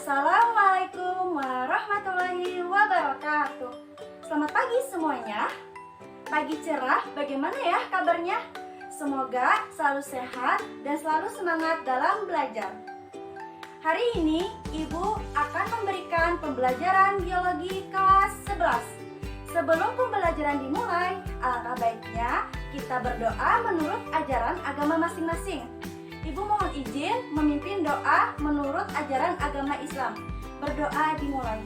Assalamualaikum warahmatullahi wabarakatuh. Selamat pagi semuanya. Pagi cerah, bagaimana ya kabarnya? Semoga selalu sehat dan selalu semangat dalam belajar. Hari ini Ibu akan memberikan pembelajaran biologi kelas 11. Sebelum pembelajaran dimulai, alangkah baiknya kita berdoa menurut ajaran agama masing-masing. Ibu mohon izin memimpin doa menurut ajaran agama Islam. Berdoa dimulai.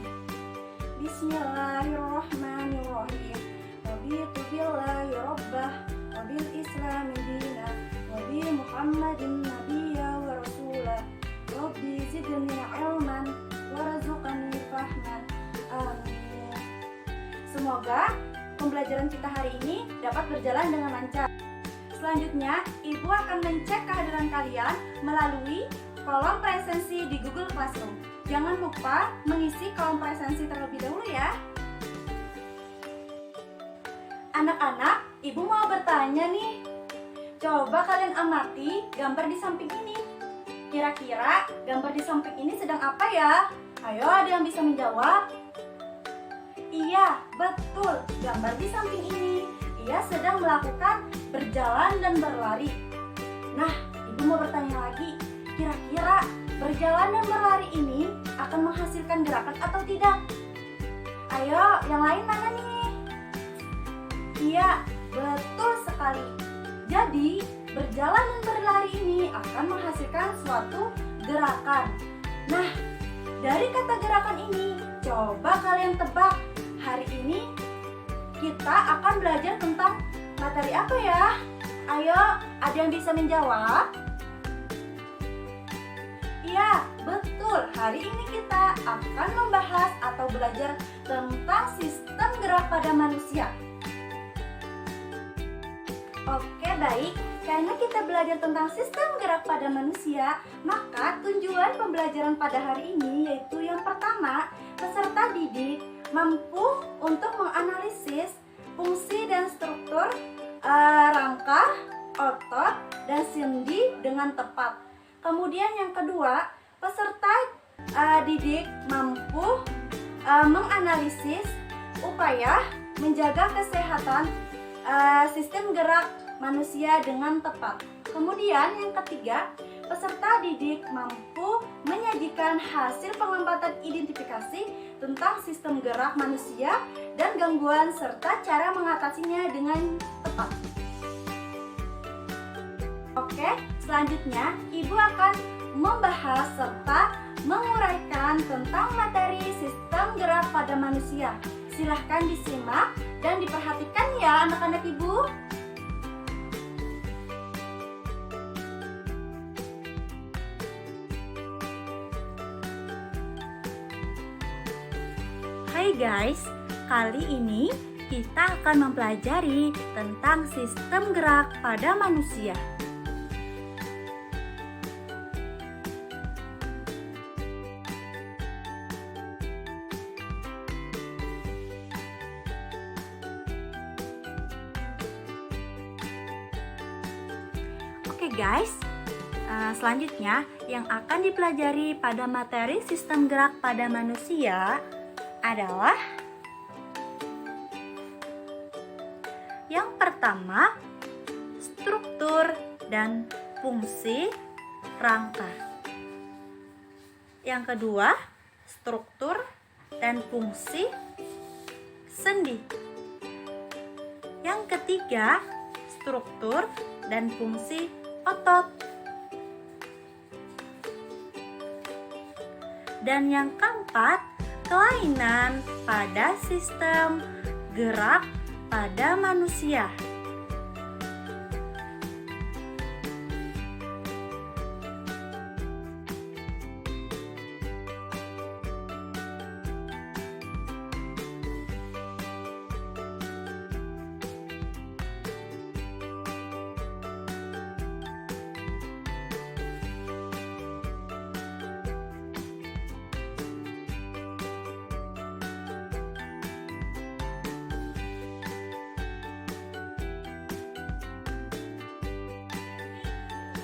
Bismillahirrahmanirrahim. Raditu billahi rabbah wa bil islami dina wa bi Muhammadin nabiyya wa rasulah. Rabbi zidni ilman warzuqni fahman. Amin. Semoga pembelajaran kita hari ini dapat berjalan dengan lancar. Selanjutnya, Ibu akan mencek kehadiran kalian melalui kolom presensi di Google Classroom. Jangan lupa mengisi kolom presensi terlebih dahulu ya. Anak-anak, Ibu mau bertanya nih. Coba kalian amati gambar di samping ini. Kira-kira gambar di samping ini sedang apa ya? Ayo, ada yang bisa menjawab? Iya, betul. Gambar di samping ini, ia sedang melakukan berjalan dan berlari. Nah, Ibu mau bertanya lagi, kira-kira berjalan dan berlari ini akan menghasilkan gerakan atau tidak? Ayo, yang lain mana nih? Iya, betul sekali. Jadi, berjalan dan berlari ini akan menghasilkan suatu gerakan. Nah, dari kata gerakan ini, coba kalian tebak. Hari ini kita akan belajar tentang materi apa ya? Ayo, ada yang bisa menjawab? Iya, betul. Hari ini kita akan membahas atau belajar tentang sistem gerak pada manusia. Oke, baik. Karena kita belajar tentang sistem gerak pada manusia, maka tujuan pembelajaran pada hari ini yaitu yang pertama, peserta didik mampu untuk menganalisis fungsi dan struktur rangka, otot, dan sendi dengan tepat. Kemudian yang kedua, peserta didik mampu menganalisis upaya menjaga kesehatan sistem gerak manusia dengan tepat. Kemudian yang ketiga, peserta didik mampu menyajikan hasil pengamatan identifikasi tentang sistem gerak manusia dan gangguan serta cara mengatasinya dengan tepat. Oke, selanjutnya Ibu akan membahas serta menguraikan tentang materi sistem gerak pada manusia. Silahkan disimak dan diperhatikan ya anak-anak Ibu. Hai guys, kali ini kita akan mempelajari tentang sistem gerak pada manusia. Oke guys, selanjutnya yang akan dipelajari pada materi sistem gerak pada manusia adalah yang pertama, struktur dan fungsi rangka. Yang kedua, struktur dan fungsi sendi. Yang ketiga, struktur dan fungsi otot. Dan yang keempat, kelainan pada sistem gerak pada manusia.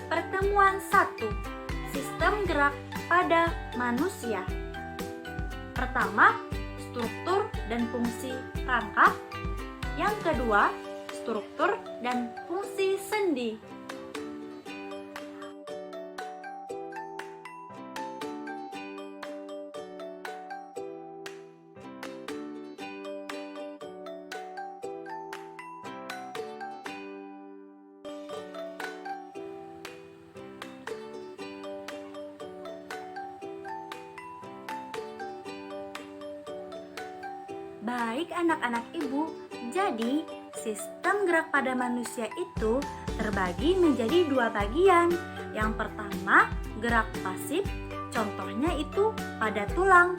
Pertemuan 1. Sistem gerak pada manusia. Pertama, struktur dan fungsi rangka. Yang kedua, struktur dan fungsi sendi. Baik anak-anak ibu, jadi sistem gerak pada manusia itu terbagi menjadi dua bagian. Yang pertama, gerak pasif, contohnya itu pada tulang.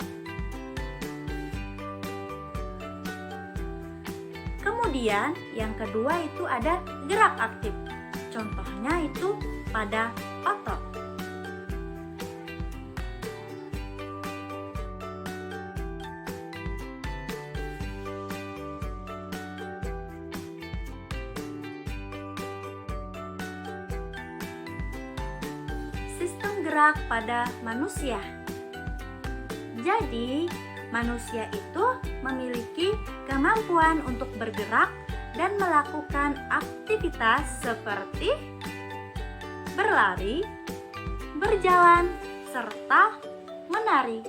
Kemudian yang kedua itu ada gerak aktif, contohnya itu pada otot. Sistem gerak pada manusia. Jadi, manusia itu memiliki kemampuan untuk bergerak dan melakukan aktivitas seperti berlari, berjalan, serta menari.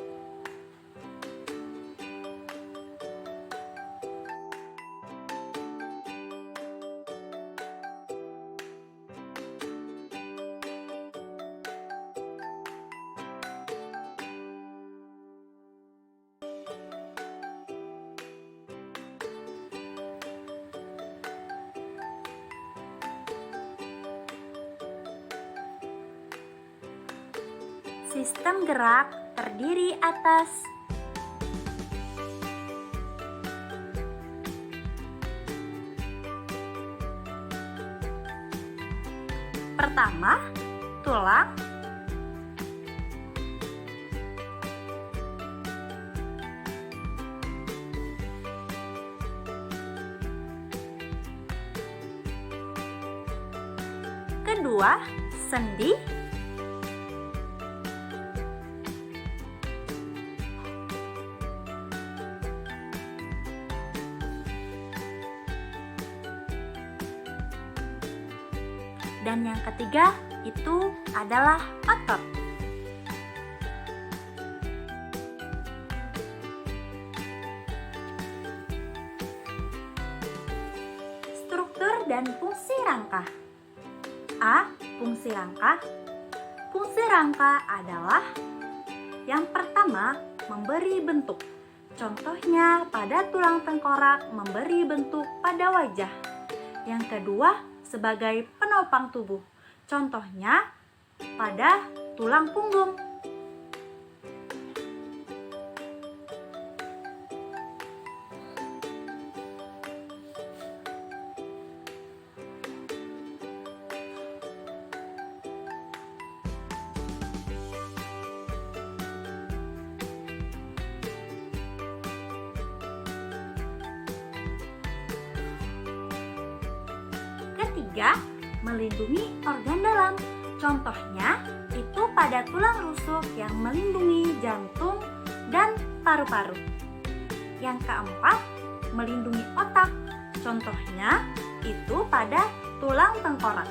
Sistem gerak terdiri atas pertama, tulang. Kedua, sendi. Dan yang ketiga itu adalah otot. Struktur dan fungsi rangka. A. Fungsi rangka. Fungsi rangka adalah yang pertama, memberi bentuk. Contohnya pada tulang tengkorak memberi bentuk pada wajah. Yang kedua, sebagai penopang tubuh. Contohnya pada tulang punggung. Ketiga, melindungi organ dalam. Contohnya itu pada tulang rusuk yang melindungi jantung dan paru-paru. Yang keempat, melindungi otak. Contohnya itu pada tulang tengkorak.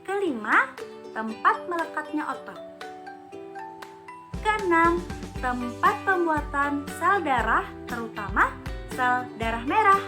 Kelima, tempat melekatnya otot. Keenam, tempat pembuatan sel darah, terutama sel darah merah.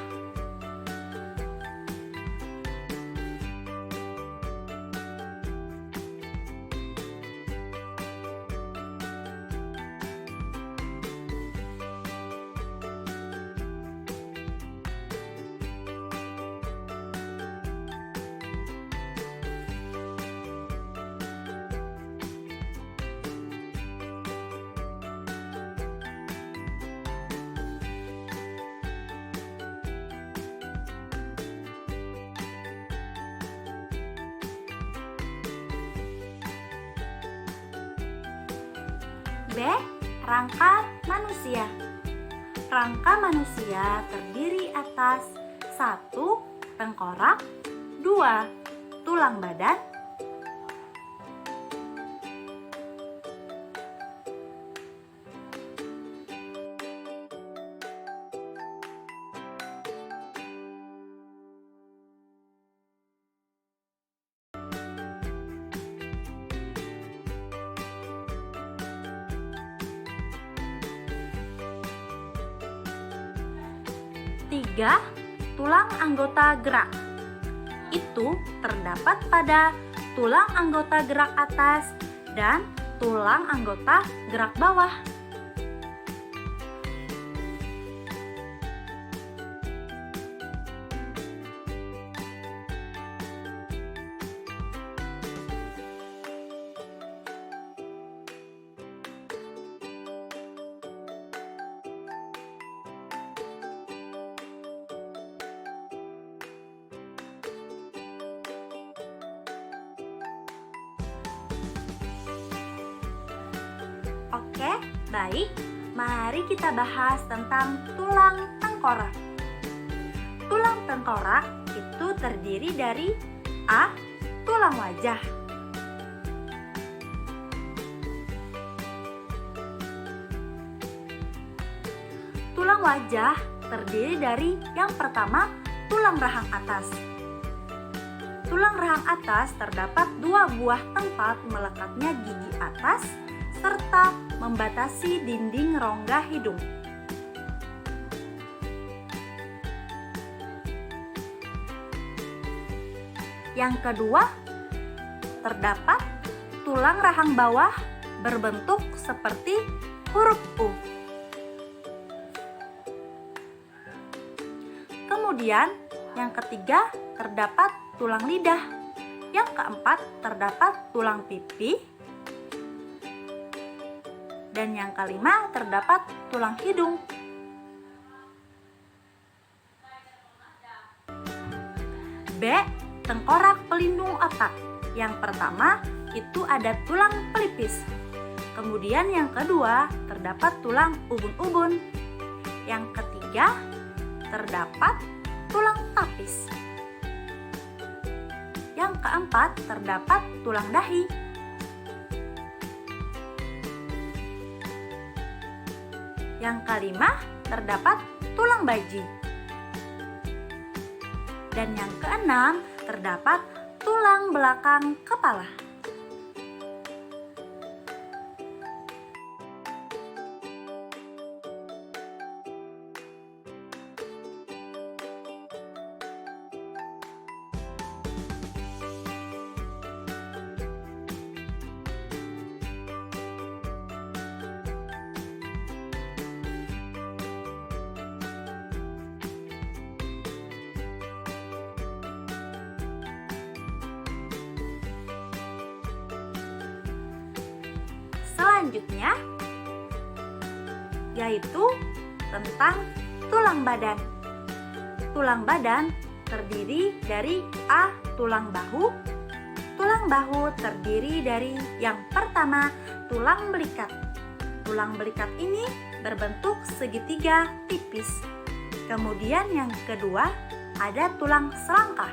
B. Rangka manusia. Rangka manusia terdiri atas 1. Tengkorak, 2. Tulang badan, 3. Tulang anggota gerak. Itu terdapat pada tulang anggota gerak atas dan tulang anggota gerak bawah. Oke, baik. Mari kita bahas tentang tulang tengkorak. Tulang tengkorak itu terdiri dari A. Tulang wajah, tulang wajah terdiri dari yang pertama, tulang rahang atas. Tulang rahang atas terdapat 2 buah tempat melekatnya gigi atas serta membatasi dinding rongga hidung. Yang kedua, terdapat tulang rahang bawah berbentuk seperti huruf U. Kemudian, yang ketiga, terdapat tulang lidah. Yang keempat, terdapat tulang pipi. Dan yang kelima, terdapat tulang hidung. B. Tengkorak pelindung otak. Yang pertama, itu ada tulang pelipis. Kemudian yang kedua, terdapat tulang ubun-ubun. Yang ketiga, terdapat tulang tapis. Yang keempat, terdapat tulang dahi. Yang kelima, terdapat tulang baji. Dan yang keenam, terdapat tulang belakang kepala. Selanjutnya, yaitu tentang tulang badan. Tulang badan terdiri dari A. Tulang bahu. Tulang bahu terdiri dari yang pertama, tulang belikat. Tulang belikat ini berbentuk segitiga tipis. Kemudian yang kedua, ada tulang selangkah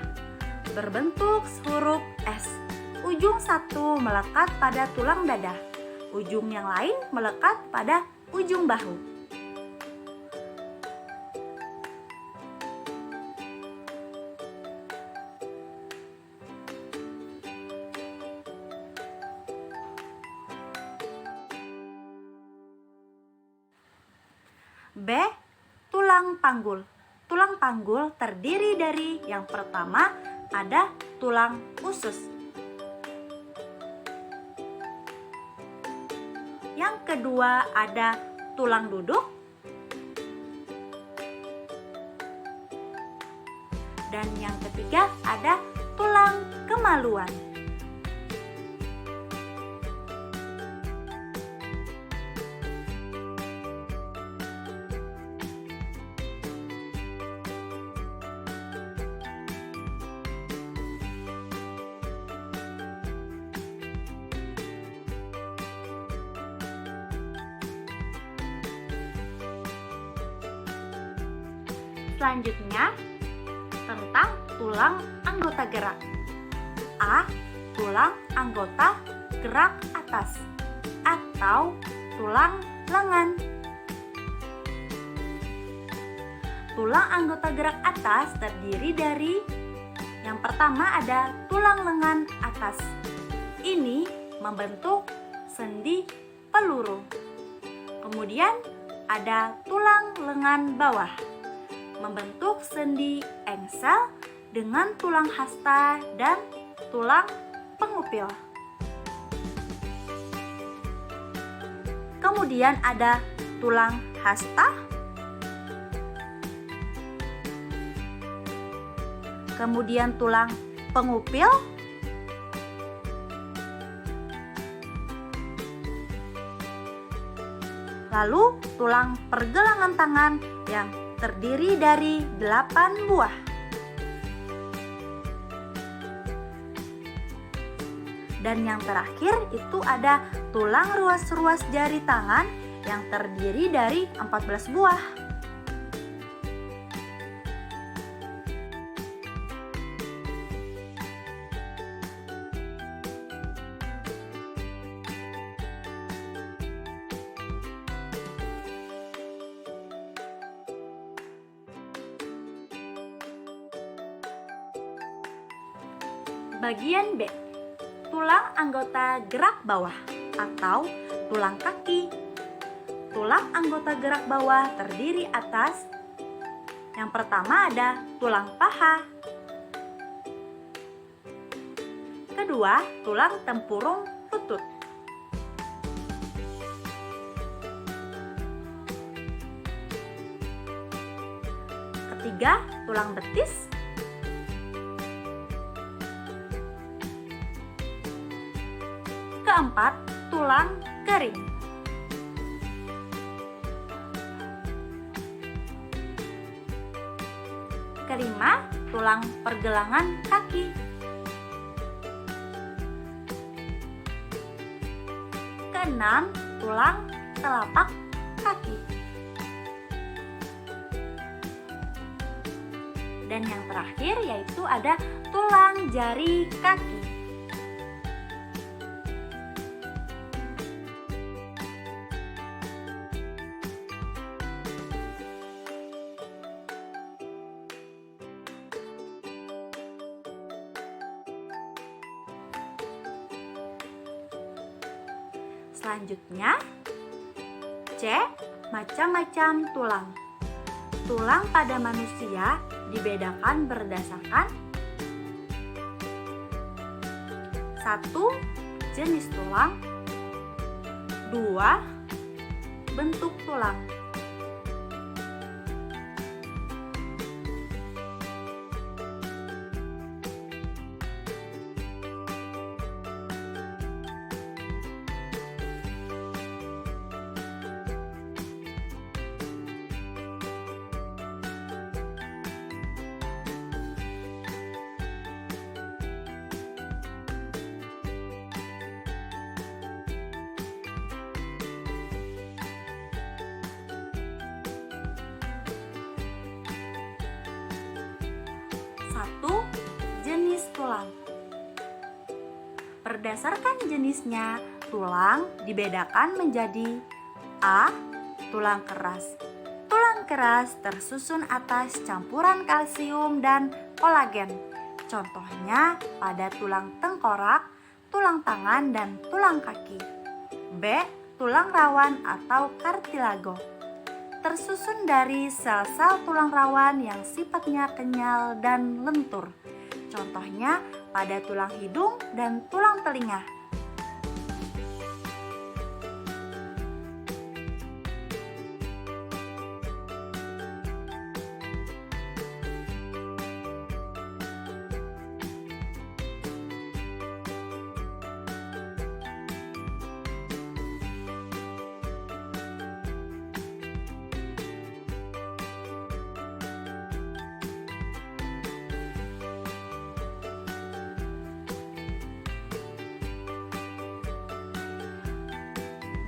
berbentuk huruf S. Ujung satu melekat pada tulang dada. Ujung yang lain melekat pada ujung bahu. B. Tulang panggul. Tulang panggul terdiri dari yang pertama ada tulang usus. Yang kedua ada tulang duduk. Dan yang ketiga ada tulang kemaluan. Selanjutnya, tentang tulang anggota gerak. A. Tulang anggota gerak atas atau tulang lengan. Tulang anggota gerak atas terdiri dari yang pertama ada tulang lengan atas. Ini membentuk sendi peluru. Kemudian ada tulang lengan bawah, membentuk sendi engsel dengan tulang hasta dan tulang pengupil. Kemudian ada tulang hasta, kemudian tulang pengupil, lalu tulang pergelangan tangan yang terdiri dari 8 buah. Dan yang terakhir itu ada tulang ruas-ruas jari tangan yang terdiri dari 14 buah. Bagian B, tulang anggota gerak bawah atau tulang kaki. Tulang anggota gerak bawah terdiri atas yang pertama ada tulang paha. Kedua, tulang tempurung lutut. Ketiga, tulang betis. Keempat, tulang kering. Kelima, tulang pergelangan kaki. Keenam, tulang telapak kaki. Dan yang terakhir yaitu ada tulang jari kaki. Selanjutnya, C. Macam-macam tulang. Tulang pada manusia dibedakan berdasarkan 1. Jenis tulang. 2. Bentuk tulang. 1. Jenis tulang. Berdasarkan jenisnya, tulang dibedakan menjadi A. Tulang keras. Tulang keras tersusun atas campuran kalsium dan kolagen. Contohnya pada tulang tengkorak, tulang tangan, dan tulang kaki. B. Tulang rawan atau kartilago. Tersusun dari sel-sel tulang rawan yang sifatnya kenyal dan lentur. Contohnya pada tulang hidung dan tulang telinga.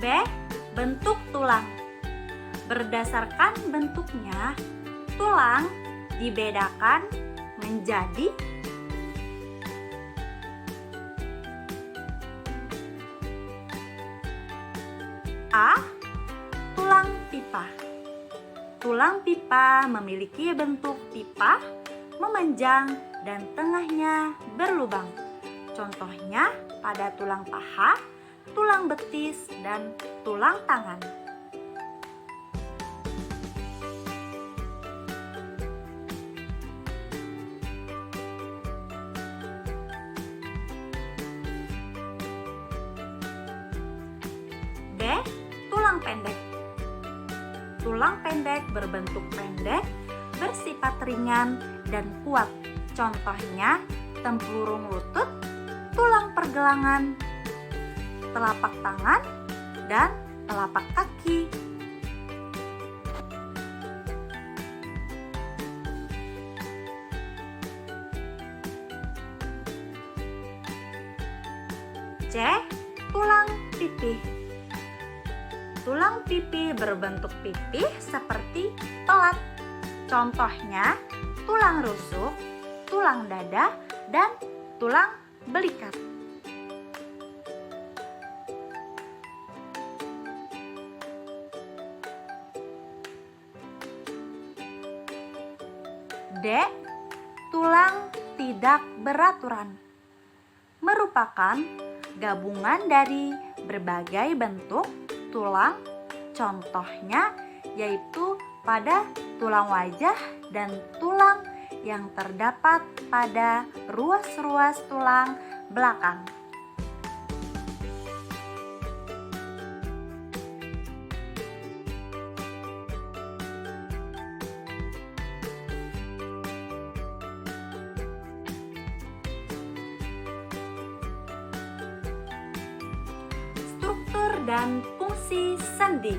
B. Bentuk tulang. Berdasarkan bentuknya, tulang dibedakan menjadi A. Tulang pipa. Tulang pipa memiliki bentuk pipa, memanjang, dan tengahnya berlubang. Contohnya pada tulang paha, tulang betis, dan tulang tangan. B. Tulang pendek. Tulang pendek berbentuk pendek, bersifat ringan dan kuat. Contohnya tempurung lutut, tulang pergelangan, telapak tangan, dan telapak kaki. C. Tulang pipih. Tulang pipih berbentuk pipih seperti pelat. Contohnya tulang rusuk, tulang dada, dan tulang belikat. D. Tulang tidak beraturan. Merupakan gabungan dari berbagai bentuk tulang, contohnya yaitu pada tulang wajah dan tulang yang terdapat pada ruas-ruas tulang belakang. Struktur dan fungsi sendi.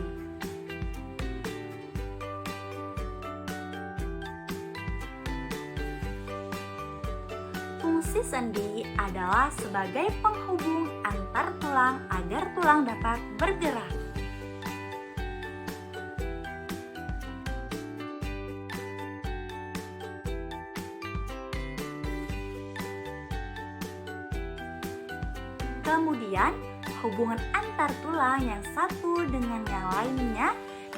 Fungsi sendi adalah sebagai penghubung antar tulang agar tulang dapat bergerak. Kemudian, hubungan antar tulang yang satu dengan yang lainnya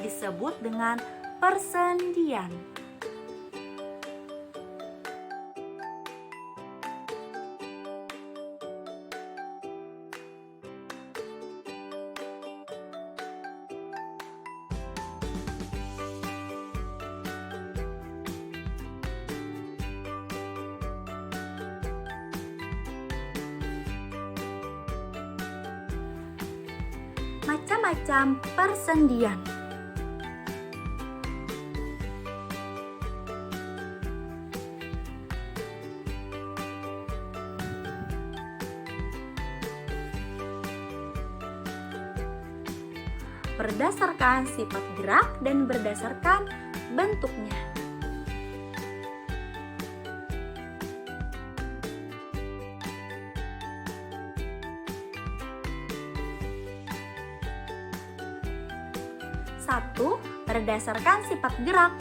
disebut dengan persendian. Macam-macam persendian. Berdasarkan sifat gerak dan berdasarkan bentuknya. Satu, berdasarkan sifat gerak.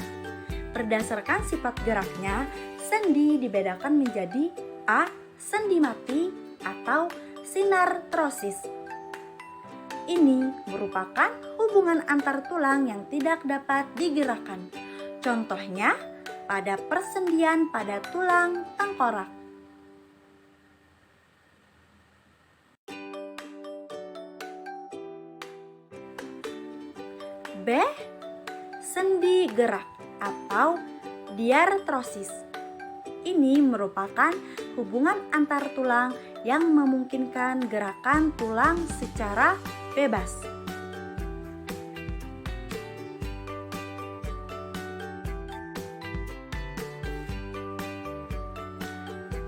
Berdasarkan sifat geraknya, sendi dibedakan menjadi A. Sendi mati atau sinartrosis. Ini merupakan hubungan antar tulang yang tidak dapat digerakkan. Contohnya pada persendian pada tulang tengkorak. B. Sendi gerak atau diartrosis. Ini merupakan hubungan antar tulang yang memungkinkan gerakan tulang secara bebas.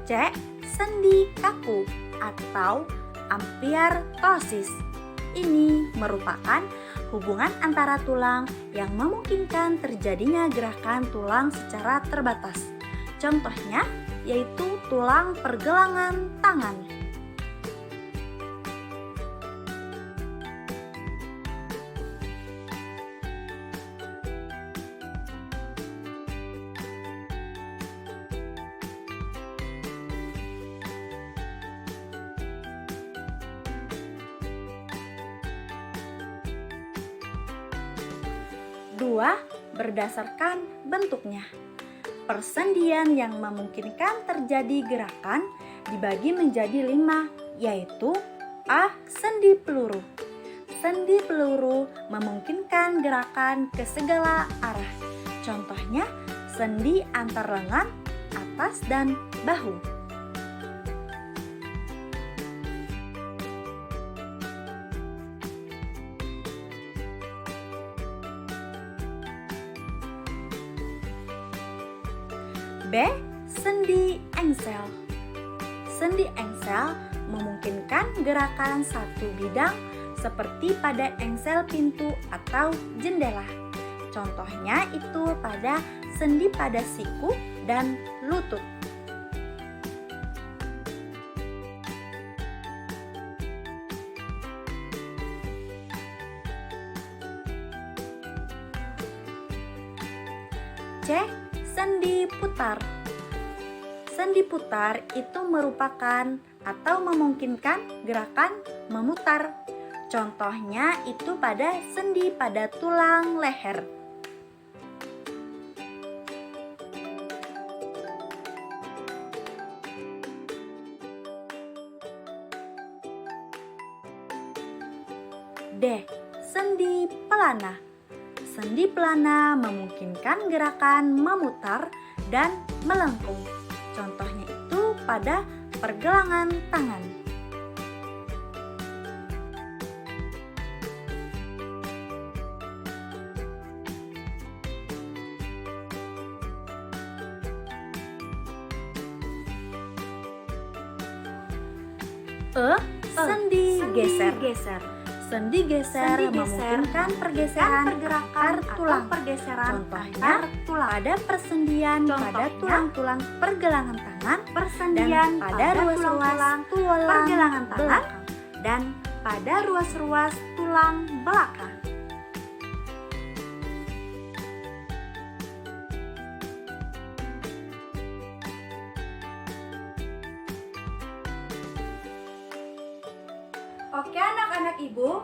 C. Sendi kaku atau ampiartrosis. Ini merupakan hubungan antara tulang yang memungkinkan terjadinya gerakan tulang secara terbatas. Contohnya yaitu tulang pergelangan tangan. Dua, berdasarkan bentuknya. Persendian yang memungkinkan terjadi gerakan dibagi menjadi 5, yaitu A. Sendi peluru. Sendi peluru memungkinkan gerakan ke segala arah. Contohnya, sendi antar lengan, atas, dan bahu. B. Sendi engsel. Sendi engsel memungkinkan gerakan satu bidang seperti pada engsel pintu atau jendela. Contohnya itu pada sendi pada siku dan lutut. C. Sendi putar. Sendi putar itu merupakan atau memungkinkan gerakan memutar. Contohnya itu pada sendi pada tulang leher. D. Sendi pelana. Sendi pelana memungkinkan gerakan memutar dan melengkung. Contohnya itu pada pergelangan tangan. E. Sendi geser. Sendi geser memungkinkan pergeseran pergerakan tulang. Contohnya pada persendian pada tulang-tulang pergelangan tangan, persendian pada ruas-ruas tulang pergelangan tangan, dan pada ruas-ruas tulang belakang. Oke anak-anak ibu,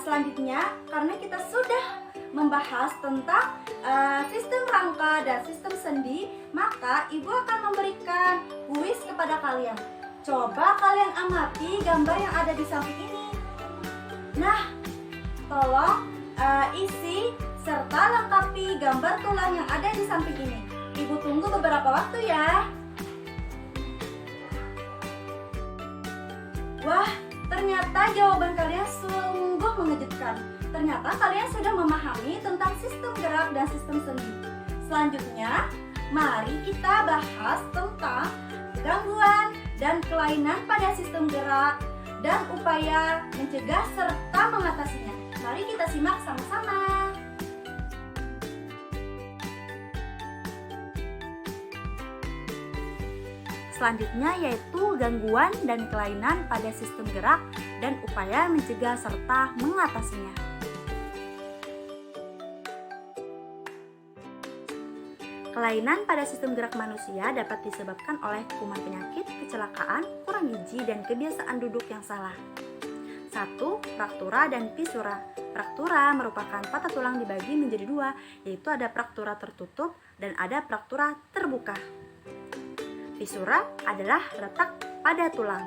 selanjutnya karena kita sudah membahas tentang sistem rangka dan sistem sendi, maka ibu akan memberikan kuis kepada kalian. Coba kalian amati gambar yang ada di samping ini. Nah, tolong isi serta lengkapi gambar tulang yang ada di samping ini. Ibu tunggu beberapa waktu ya. Wah, ternyata jawaban kalian sungguh mengejutkan. Ternyata kalian sudah memahami tentang sistem gerak dan sistem sendi. Selanjutnya, mari kita bahas tentang gangguan dan kelainan pada sistem gerak dan upaya mencegah serta mengatasinya. Mari kita simak sama-sama. Selanjutnya yaitu gangguan dan kelainan pada sistem gerak dan upaya mencegah serta mengatasinya. Kelainan pada sistem gerak manusia dapat disebabkan oleh kuman penyakit, kecelakaan, kurang gizi, dan kebiasaan duduk yang salah. 1. Fraktura dan fisura. Fraktura merupakan patah tulang dibagi menjadi 2, yaitu ada fraktura tertutup dan ada fraktura terbuka. Fisura adalah retak pada tulang.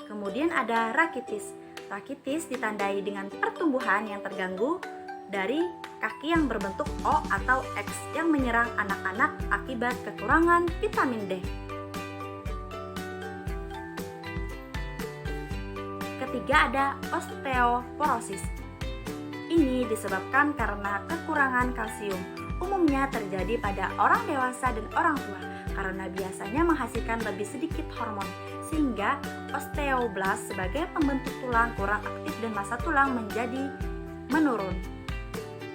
Kemudian ada rakitis. Rakitis ditandai dengan pertumbuhan yang terganggu dari kaki yang berbentuk O atau X yang menyerang anak-anak akibat kekurangan vitamin D. Ketiga ada osteoporosis. Ini disebabkan karena kekurangan kalsium. Umumnya terjadi pada orang dewasa dan orang tua karena biasanya menghasilkan lebih sedikit hormon sehingga osteoblast sebagai pembentuk tulang kurang aktif dan massa tulang menjadi menurun.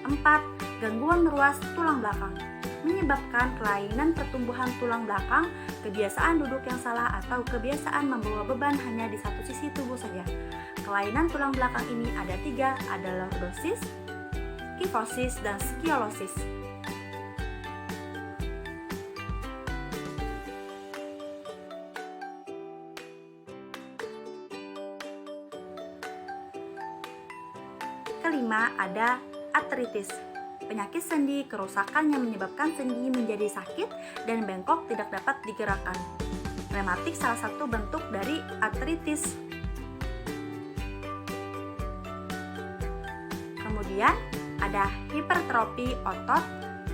4. Gangguan ruas tulang belakang menyebabkan kelainan pertumbuhan tulang belakang, kebiasaan duduk yang salah atau kebiasaan membawa beban hanya di satu sisi tubuh saja. Kelainan tulang belakang ini ada 3, ada lordosis, kifosis, dan skiolosis. Kelima, ada artritis. Penyakit sendi, kerusakan yang menyebabkan sendi menjadi sakit dan bengkok tidak dapat digerakkan. Rematik salah satu bentuk dari artritis. Kemudian ada hipertrofi otot,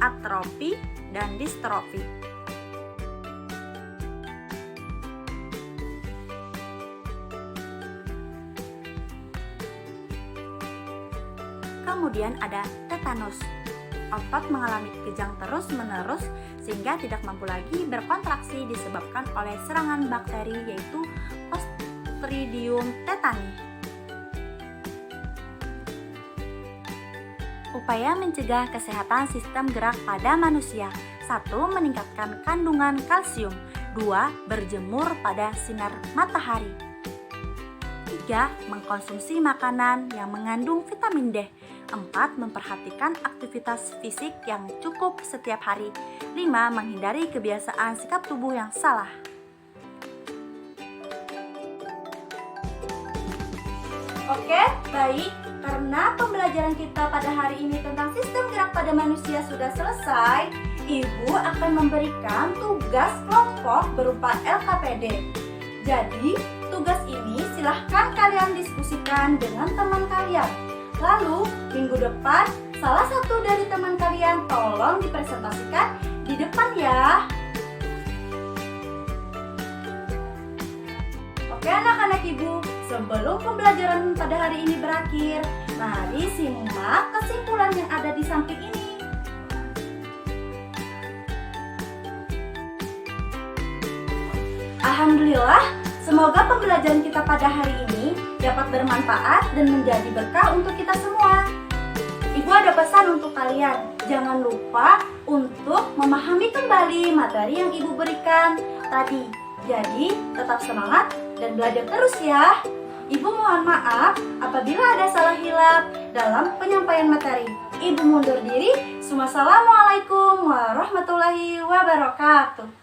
atrofi, dan distrofi. Kemudian ada tetanus. Otot mengalami kejang terus-menerus sehingga tidak mampu lagi berkontraksi disebabkan oleh serangan bakteri yaitu Clostridium tetani. Upaya mencegah kesehatan sistem gerak pada manusia. 1. Meningkatkan kandungan kalsium. 2. Berjemur pada sinar matahari. 3. Mengkonsumsi makanan yang mengandung vitamin D. 4. Memperhatikan aktivitas fisik yang cukup setiap hari. 5. Menghindari kebiasaan sikap tubuh yang salah. Oke, baik. Karena pembelajaran kita pada hari ini tentang sistem gerak pada manusia sudah selesai, Ibu akan memberikan tugas kelompok berupa LKPD. Jadi, tugas ini silahkan kalian diskusikan dengan teman kalian. Lalu, minggu depan, salah satu dari teman kalian tolong dipresentasikan di depan ya. Oke anak-anak Ibu, sebelum pembelajaran pada hari ini berakhir, mari simak kesimpulan yang ada di samping ini. Alhamdulillah, semoga pembelajaran kita pada hari ini dapat bermanfaat dan menjadi berkah untuk kita semua. Ibu ada pesan untuk kalian, jangan lupa untuk memahami kembali materi yang Ibu berikan tadi. Jadi, tetap semangat dan belajar terus ya. Ibu mohon maaf apabila ada salah hilap dalam penyampaian materi. Ibu mundur diri. Wassalamualaikum warahmatullahi wabarakatuh.